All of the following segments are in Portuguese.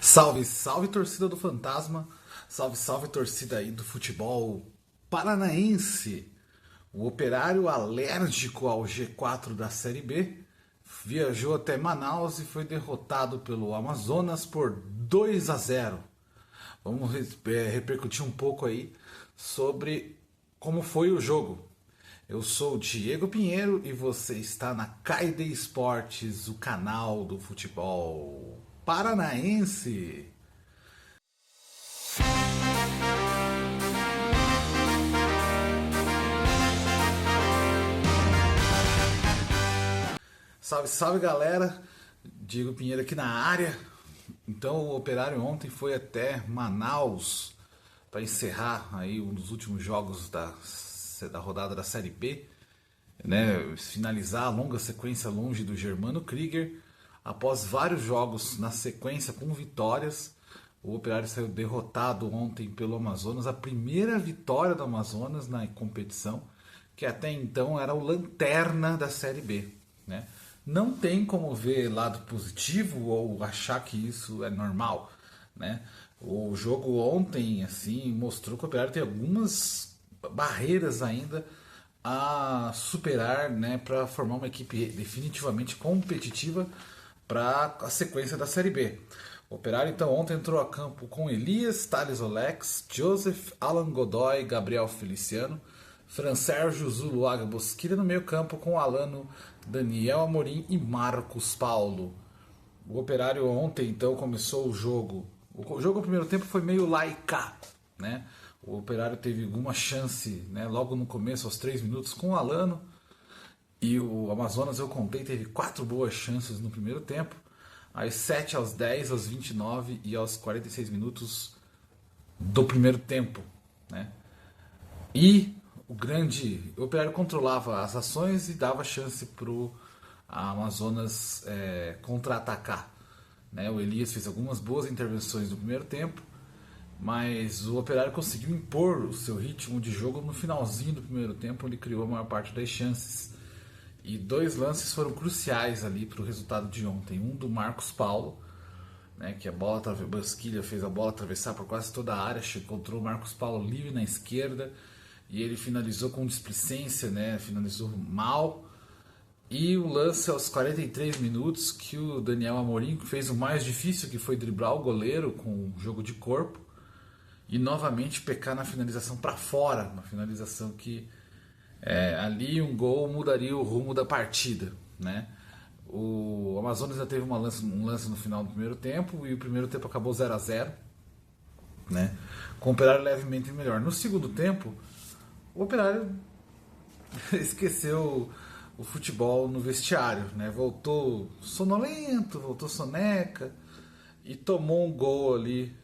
Salve, salve torcida do Fantasma, salve, salve torcida aí do futebol paranaense. O Operário, alérgico ao G4 da Série B, viajou até Manaus e foi derrotado pelo Amazonas por 2-0. Vamos repercutir um pouco aí sobre como foi o jogo. Eu sou o Diego Pinheiro e você está na KD Esportes, o canal do futebol paranaense. Salve, salve galera, Diego Pinheiro aqui na área. Então o Operário ontem foi até Manaus para encerrar aí um dos últimos jogos da rodada da Série B, né? Finalizar a longa sequência longe do Germano Krieger. Após vários jogos na sequência com vitórias, o Operário saiu derrotado ontem pelo Amazonas, a primeira vitória do Amazonas na competição, que até então era o lanterna da Série B, né? Não tem como ver lado positivo ou achar que isso é normal, né? O jogo ontem assim mostrou que o Operário tem algumas barreiras ainda a superar, né, para formar uma equipe definitivamente competitiva para a sequência da Série B. O Operário então ontem entrou a campo com Elias, Thales Olex, Joseph, Alan Godoy, Gabriel Feliciano, Fran Sérgio, Zuluaga Bosquilha no meio campo com Alano, Daniel Amorim e Marcos Paulo. O Operário ontem então começou o jogo. O jogo no primeiro tempo foi meio laica, né? O Operário teve alguma chance, né, logo no começo, aos 3 minutos, com o Alano. E o Amazonas, eu contei, teve 4 boas chances no primeiro tempo. Às 7, aos 10, aos 29 e aos 46 minutos do primeiro tempo, né? E o Operário controlava as ações e dava chance para o Amazonas contra-atacar, né? O Elias fez algumas boas intervenções no primeiro tempo, mas o Operário conseguiu impor o seu ritmo de jogo no finalzinho do primeiro tempo. Ele criou a maior parte das chances e 2 lances foram cruciais ali para o resultado de ontem. Um do Marcos Paulo, né, que a Bosquilha fez a bola atravessar por quase toda a área, encontrou o Marcos Paulo livre na esquerda e ele finalizou com displicência, né, finalizou mal. E o lance aos 43 minutos que o Daniel Amorim fez o mais difícil, que foi driblar o goleiro com o jogo de corpo e novamente pecar na finalização para fora, uma finalização que ali um gol mudaria o rumo da partida, né? O Amazonas já teve um lance no final do primeiro tempo e o primeiro tempo acabou 0-0, né? Com o Operário levemente melhor. No segundo tempo, o Operário esqueceu o futebol no vestiário, né? Voltou sonolento, voltou soneca e tomou um gol ali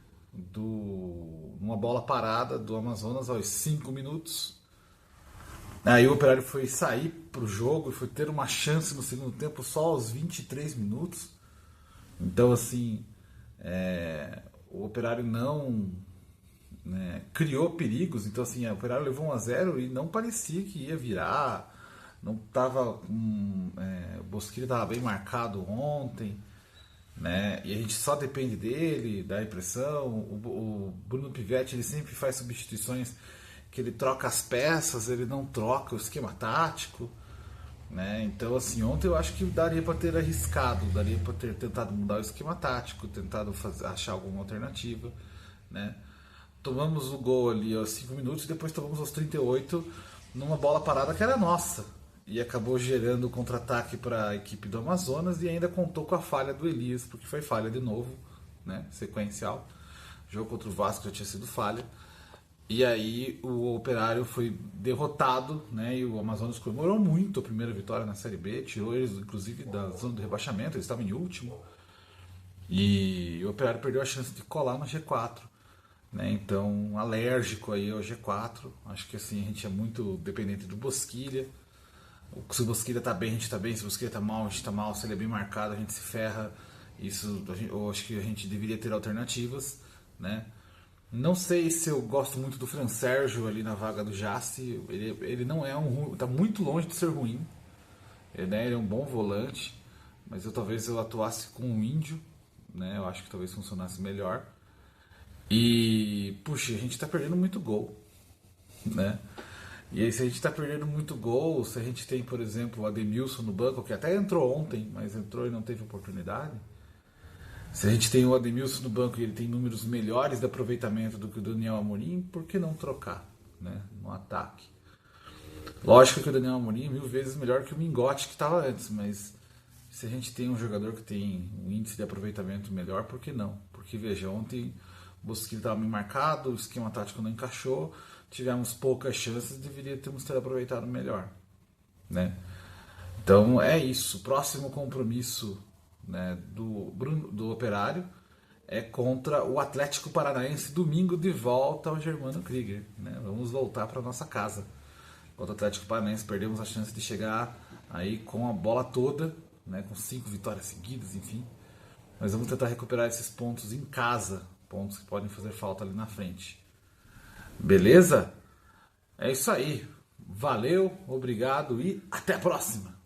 uma bola parada do Amazonas aos 5 minutos. Aí o Operário foi sair pro jogo e foi ter uma chance no segundo tempo só aos 23 minutos. Então, assim, o Operário não, né, criou perigos. Então, assim, o Operário levou 1-0 e não parecia que ia virar. Não tava o Bosquilha estava bem marcado ontem, né? E a gente só depende dele, da impressão. O Bruno Pivetti, ele sempre faz substituições que ele troca as peças, ele não troca o esquema tático, né? Então, assim, ontem eu acho que daria para ter arriscado, daria para ter tentado mudar o esquema tático, tentado achar alguma alternativa, né? Tomamos o gol ali aos 5 minutos e depois tomamos aos 38 numa bola parada que era nossa. E acabou gerando o contra-ataque para a equipe do Amazonas e ainda contou com a falha do Elias, porque foi falha de novo, né? Sequencial. O jogo contra o Vasco já tinha sido falha. E aí o Operário foi derrotado, né? E o Amazonas comemorou muito a primeira vitória na Série B, tirou eles inclusive da zona do rebaixamento, eles estavam em último. E o Operário perdeu a chance de colar no G4, né? Então, alérgico aí ao G4. Acho que assim, a gente é muito dependente do Bosquilha. Se o Bosquilha tá bem, a gente tá bem. Se o Bosquilha tá mal, a gente tá mal. Se ele é bem marcado, a gente se ferra. Isso, eu acho que a gente deveria ter alternativas, né? Não sei se eu gosto muito do Fran Sérgio ali na vaga do Jace. Ele não é tá muito longe de ser ruim. Ele é um bom volante, mas talvez eu atuasse com um índio, né? Eu acho que talvez funcionasse melhor. E, puxa, a gente tá perdendo muito gol, né? E aí, se a gente tá perdendo muito gol, se a gente tem, por exemplo, o Ademilson no banco, que até entrou ontem, mas entrou e não teve oportunidade. Se a gente tem o Ademilson no banco e ele tem números melhores de aproveitamento do que o Daniel Amorim, por que não trocar, né? No ataque. Lógico que o Daniel Amorim é 1000 vezes melhor que o Mingote que estava antes, mas se a gente tem um jogador que tem um índice de aproveitamento melhor, por que não? Porque veja, ontem o Bosquilha estava bem marcado, o esquema tático não encaixou, tivemos poucas chances, deveríamos ter aproveitado melhor, né? Então é isso. O próximo compromisso, né, do Operário é contra o Atlético Paranaense, domingo, de volta ao Germano Krieger, né? Vamos voltar para nossa casa. Contra o Atlético Paranaense perdemos a chance de chegar aí com a bola toda, né, com 5 vitórias seguidas, enfim. Mas vamos tentar recuperar esses pontos em casa, pontos que podem fazer falta ali na frente. Beleza? É isso aí. Valeu, obrigado e até a próxima!